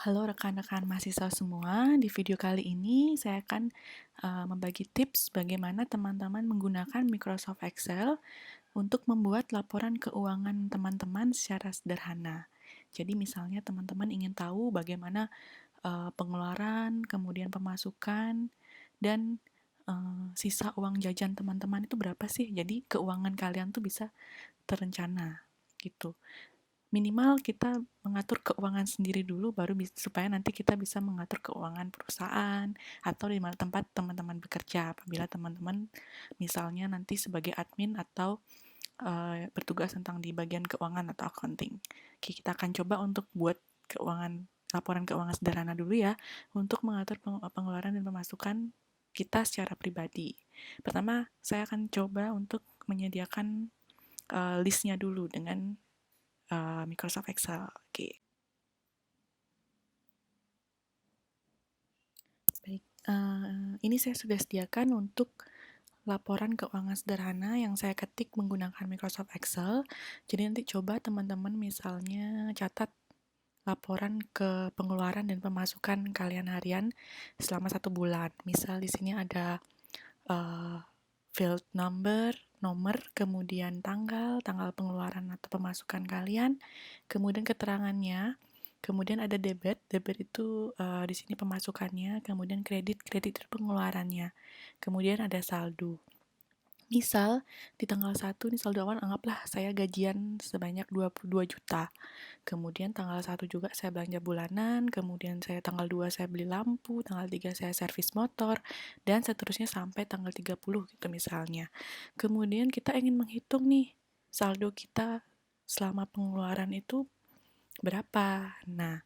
Halo rekan-rekan mahasiswa semua, di video kali ini saya akan membagi tips bagaimana teman-teman menggunakan Microsoft Excel untuk membuat laporan keuangan teman-teman secara sederhana. Jadi misalnya teman-teman ingin tahu bagaimana pengeluaran, kemudian pemasukan, dan sisa uang jajan teman-teman itu berapa sih? Jadi keuangan kalian tuh bisa terencana gitu. Minimal kita mengatur keuangan sendiri dulu baru supaya nanti kita bisa mengatur keuangan perusahaan atau di mana tempat teman-teman bekerja apabila teman-teman misalnya nanti sebagai admin atau bertugas tentang di bagian keuangan atau accounting. Oke, kita akan coba untuk buat laporan keuangan sederhana dulu ya untuk mengatur pengeluaran dan pemasukan kita secara pribadi. Pertama, saya akan coba untuk menyediakan listnya dulu dengan Microsoft Excel. Oke. Baik, ini saya sudah sediakan untuk laporan keuangan sederhana yang saya ketik menggunakan Microsoft Excel. Jadi nanti coba teman-teman misalnya catat laporan ke pengeluaran dan pemasukan kalian harian selama 1 bulan. Misal di sini ada uh, field nomor, kemudian tanggal pengeluaran atau pemasukan kalian, kemudian keterangannya, kemudian ada debit itu di sini pemasukannya, kemudian kredit itu pengeluarannya, kemudian ada saldo. Misal di tanggal 1 nih saldo awan anggaplah saya gajian sebanyak 22 juta. Kemudian tanggal 1 juga saya belanja bulanan, kemudian tanggal 2 saya beli lampu, tanggal 3 saya servis motor, dan seterusnya sampai tanggal 30 gitu misalnya. Kemudian kita ingin menghitung nih saldo kita selama pengeluaran itu berapa. Nah,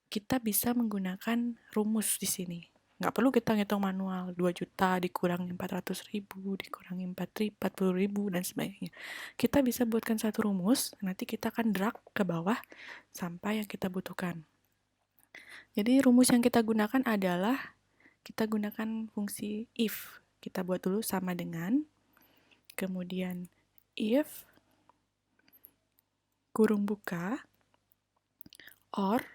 kita bisa menggunakan rumus di sini. Nggak perlu kita ngitung manual, 2 juta dikurangi 400 ribu, dikurangi 40 ribu, dan sebagainya. Kita bisa buatkan satu rumus, nanti kita akan drag ke bawah sampai yang kita butuhkan. Jadi rumus yang kita gunakan adalah, kita gunakan fungsi if. Kita buat dulu sama dengan, kemudian if, kurung buka, or,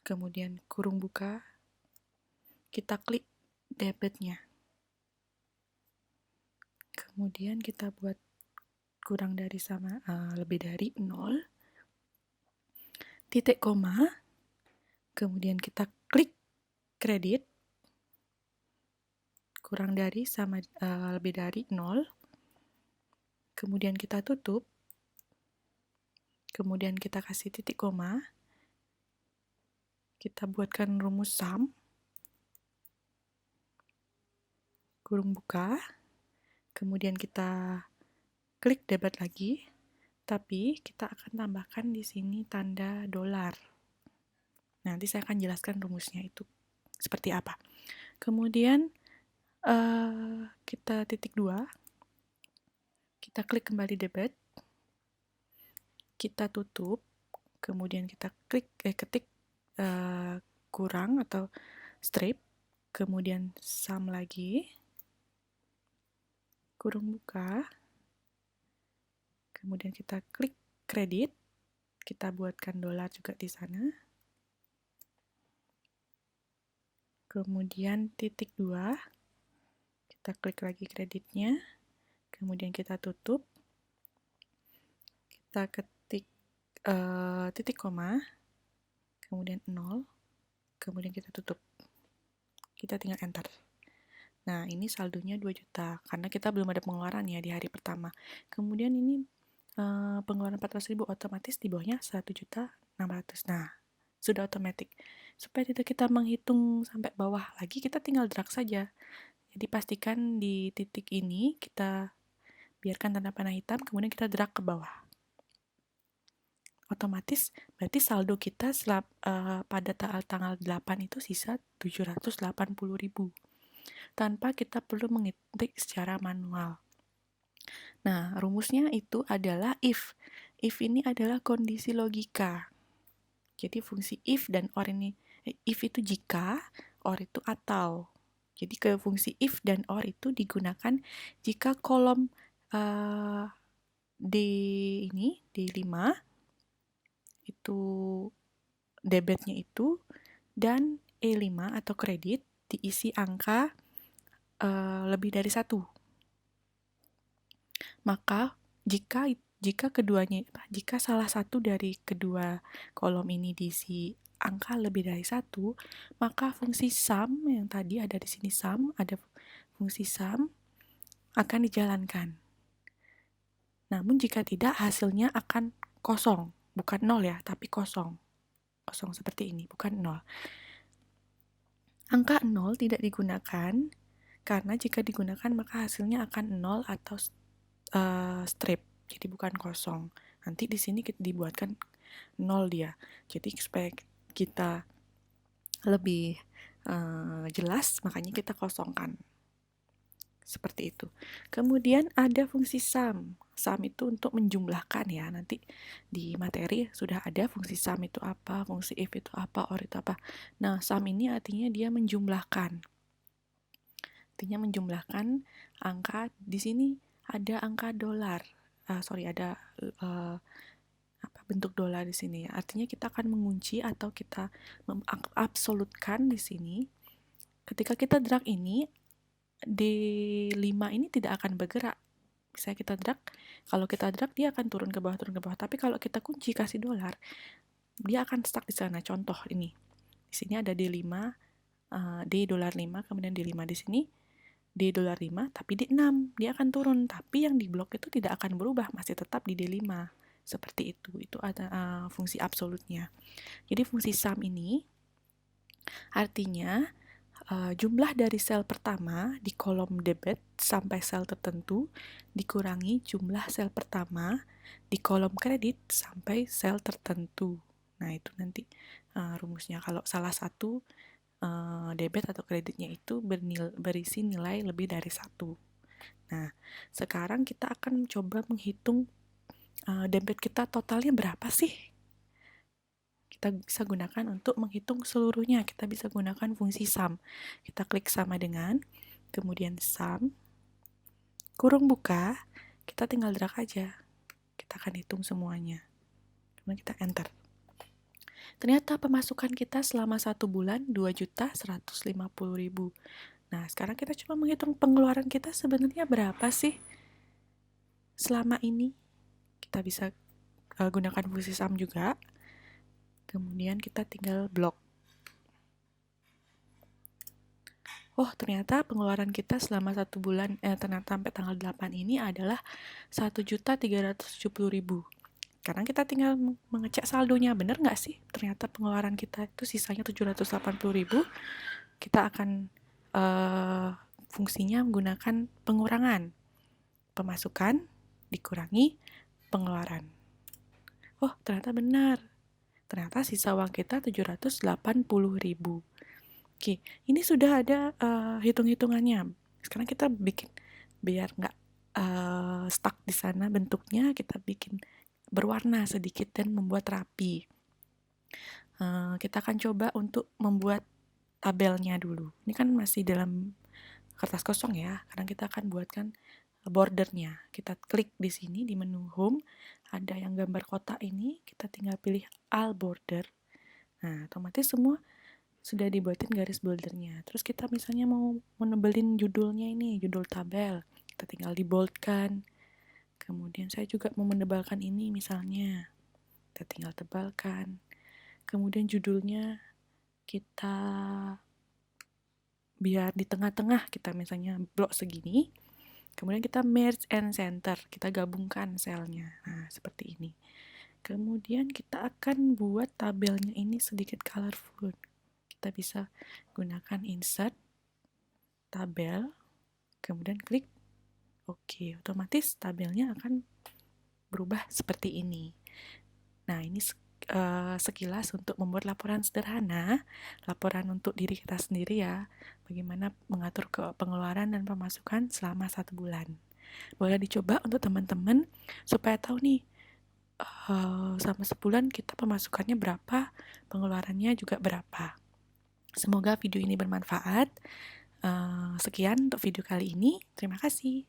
kemudian kurung buka, kita klik debitnya. Kemudian kita buat kurang dari sama lebih dari 0, titik koma, kemudian kita klik kredit, kurang dari sama lebih dari 0, kemudian kita tutup, kemudian kita kasih titik koma, kita buatkan rumus sum, kurung buka, kemudian kita klik debit lagi, tapi kita akan tambahkan di sini tanda dolar. Nanti saya akan jelaskan rumusnya itu seperti apa. Kemudian kita titik 2, kita klik kembali debit, kita tutup, kemudian kita ketik kurang atau strip, kemudian sum lagi, kurung buka, kemudian kita klik kredit, kita buatkan dolar juga di sana, kemudian titik 2, kita klik lagi kreditnya, kemudian kita tutup, kita ketik titik koma, kemudian 0, kemudian kita tutup, kita tinggal enter. Nah, ini saldonya 2 juta, karena kita belum ada pengeluaran ya di hari pertama. Kemudian ini pengeluaran 400.000 otomatis di bawahnya 1.600.000. Nah, sudah otomatis. Supaya tidak kita menghitung sampai bawah lagi, kita tinggal drag saja. Jadi pastikan di titik ini kita biarkan tanda panah hitam, kemudian kita drag ke bawah. Otomatis berarti saldo kita pada tanggal 8 itu sisa 780.000. Tanpa kita perlu mengetik secara manual. Nah, rumusnya itu adalah if. If ini adalah kondisi logika. Jadi fungsi if dan or ini, if itu jika, or itu atau. Jadi ke fungsi if dan or itu digunakan jika kolom D5 itu debitnya itu, dan E5 atau kredit diisi angka lebih dari 1. Maka jika salah satu dari kedua kolom ini diisi angka lebih dari 1, maka fungsi sum yang tadi ada di sini ada fungsi sum akan dijalankan. Namun jika tidak, hasilnya akan kosong, bukan 0 ya, tapi kosong. Kosong seperti ini, bukan 0. Angka 0 tidak digunakan karena jika digunakan maka hasilnya akan 0 atau strip, jadi bukan kosong. Nanti di sini dibuatkan 0 dia. Jadi supaya kita lebih jelas, makanya kita kosongkan. Seperti itu. Kemudian ada fungsi sum. Sum itu untuk menjumlahkan ya. Nanti di materi sudah ada fungsi sum itu apa, fungsi if itu apa, or itu apa. Nah, sum ini artinya dia menjumlahkan. Artinya menjumlahkan angka. Di sini ada angka dolar. Ada bentuk dolar di sini. Artinya kita akan mengunci atau kita absolutkan di sini. Ketika kita drag ini, D5 ini tidak akan bergerak. Misalnya kita drag, kalau kita drag dia akan turun ke bawah. Tapi kalau kita kunci kasih dolar, dia akan stuck di sana. Contoh ini. Di sini ada D5, D dolar 5, kemudian D5 di sini, D dolar 5, tapi D6. Dia akan turun, tapi yang di blok itu tidak akan berubah, masih tetap di D5. Seperti itu. Itu ada fungsi absolutnya. Jadi fungsi sum ini artinya jumlah dari sel pertama di kolom debit sampai sel tertentu dikurangi jumlah sel pertama di kolom kredit sampai sel tertentu. Nah, itu nanti rumusnya. Kalau salah satu debit atau kreditnya itu berisi nilai lebih dari 1. Nah, sekarang kita akan coba menghitung debit kita totalnya berapa sih? Kita bisa gunakan untuk menghitung seluruhnya. Kita bisa gunakan fungsi sum. Kita klik sama dengan, kemudian sum, kurung buka, kita tinggal drag aja. Kita akan hitung semuanya. Kemudian kita enter. Ternyata pemasukan kita selama 1 bulan 2.150.000. Nah, sekarang kita coba menghitung pengeluaran kita sebenarnya berapa sih selama ini. Kita bisa gunakan fungsi sum juga. Kemudian kita tinggal blok. Oh, ternyata pengeluaran kita selama 1 bulan, ternyata sampai tanggal 8 ini adalah 1.370.000. Sekarang kita tinggal mengecek saldonya, bener nggak sih? Ternyata pengeluaran kita itu sisanya 780.000. Kita akan fungsinya menggunakan pengurangan. Pemasukan dikurangi pengeluaran. Oh, ternyata benar. Ternyata sisa uang kita 780.000. Oke, ini sudah ada hitung-hitungannya. Sekarang kita bikin biar nggak stuck di sana bentuknya, kita bikin berwarna sedikit dan membuat rapi. Kita akan coba untuk membuat tabelnya dulu. Ini kan masih dalam kertas kosong ya, karena kita akan buatkan bordernya. Kita klik di sini di menu home, ada yang gambar kotak ini, kita tinggal pilih all border. Nah, otomatis semua sudah dibuatin garis bordernya. Terus kita misalnya mau menebelin judulnya ini, judul tabel, kita tinggal diboldkan. Kemudian saya juga mau menebalkan ini misalnya, kita tinggal tebalkan. Kemudian judulnya kita biar di tengah-tengah, kita misalnya blok segini. Kemudian kita merge and center, kita gabungkan selnya. Nah, seperti ini. Kemudian kita akan buat tabelnya ini sedikit colorful. Kita bisa gunakan insert, tabel, kemudian klik OK. Otomatis tabelnya akan berubah seperti ini. Nah, ini sekilas untuk membuat laporan sederhana, laporan untuk diri kita sendiri ya, bagaimana mengatur pengeluaran dan pemasukan selama 1 bulan. Boleh dicoba untuk teman-teman supaya tahu nih, selama sebulan kita pemasukannya berapa, pengeluarannya juga berapa. Semoga video ini bermanfaat. Sekian untuk video kali ini. Terima kasih.